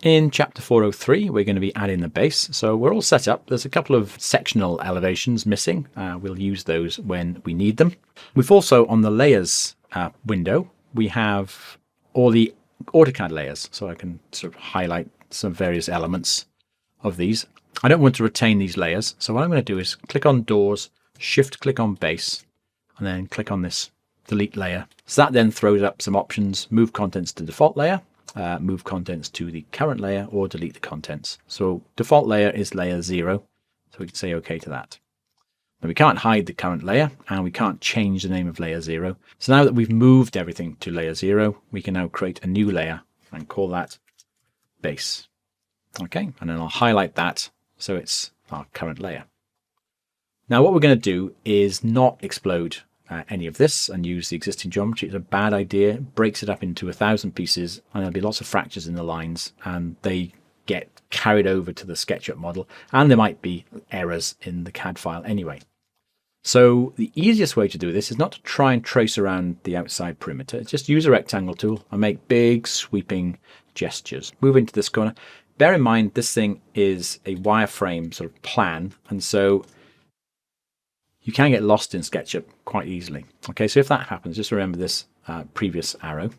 In chapter 403, we're going to be adding the base. So we're all set up. There's a couple of sectional elevations missing. We'll use those when we need them. We've also, on the layers window, we have all the AutoCAD layers. So I can sort of highlight some various elements of these. I don't want to retain these layers. So what I'm going to do is click on Doors, Shift click on Base, and then click on this Delete Layer. So that then throws up some options: move contents to default layer, move contents to the current layer, or delete the contents. So default layer is layer 0, so we can say OK to that. Now we can't hide the current layer, and we can't change the name of layer 0. So now that we've moved everything to layer 0, we can now create a new layer and call that base. Okay, and then I'll highlight that so it's our current layer. Now what we're going to do is not explode any of this and use the existing geometry. It's a bad idea. It breaks it up into 1,000 pieces, and there'll be lots of fractures in the lines, and they get carried over to the SketchUp model, and there might be errors in the CAD file anyway. So the easiest way to do this is not to try and trace around the outside perimeter. Just use a rectangle tool and make big sweeping gestures. Move into this corner. Bear in mind this thing is a wireframe sort of plan, and so you can get lost in SketchUp quite easily. Okay, so if that happens, just remember this previous arrow.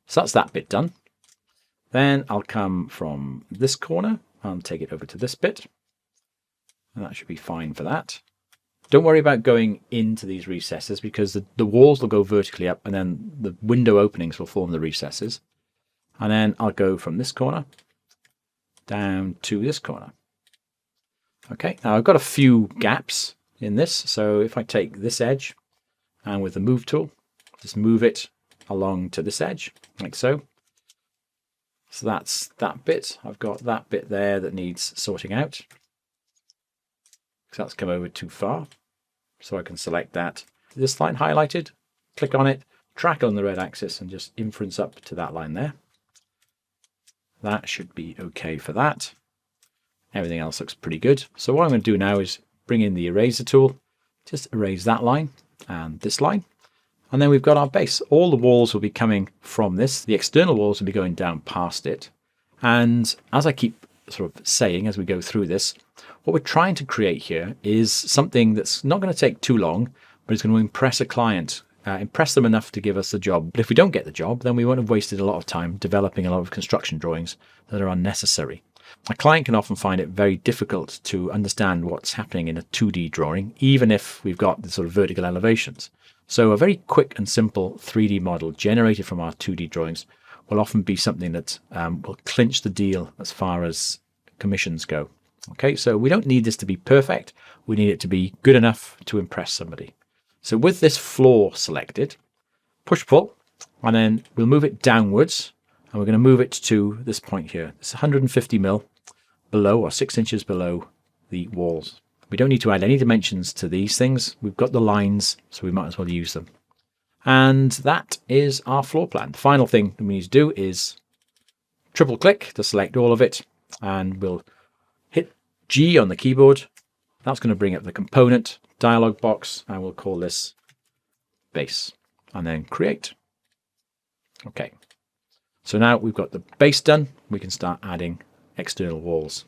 So that's that bit done. Then I'll come from this corner and take it over to this bit. And that should be fine for that. Don't worry about going into these recesses, because the walls will go vertically up, and then the window openings will form the recesses. And then I'll go from this corner down to this corner. Okay, now I've got a few gaps in this, so if I take this edge and with the move tool, just move it along to this edge, like so. So that's that bit. I've got that bit there that needs sorting out, because that's come over too far. So I can select that. This line highlighted, click on it, track on the red axis, and just inference up to that line there. That should be okay for that. Everything else looks pretty good. So what I'm going to do now is bring in the eraser tool, just erase that line and this line, and then we've got our base. All the walls will be coming from this. The external walls will be going down past it. And as I keep sort of saying as we go through this, what we're trying to create here is something that's not going to take too long, but it's going to impress a client, impress them enough to give us the job. But if we don't get the job, then we won't have wasted a lot of time developing a lot of construction drawings that are unnecessary. A client can often find it very difficult to understand what's happening in a 2D drawing, even if we've got the sort of vertical elevations. So a very quick and simple 3D model generated from our 2D drawings will often be something that will clinch the deal as far as commissions go. Okay, so we don't need this to be perfect. We need it to be good enough to impress somebody. So with this floor selected, push pull, and then we'll move it downwards, and we're going to move it to this point here. It's 150 mil below, or 6 inches below the walls. We don't need to add any dimensions to these things. We've got the lines, so we might as well use them. And that is our floor plan. The final thing we need to do is triple click to select all of it, and we'll hit G on the keyboard. That's going to bring up the component dialog box, and we'll call this base, and then create. Okay, so now we've got the base done. We can start adding external walls.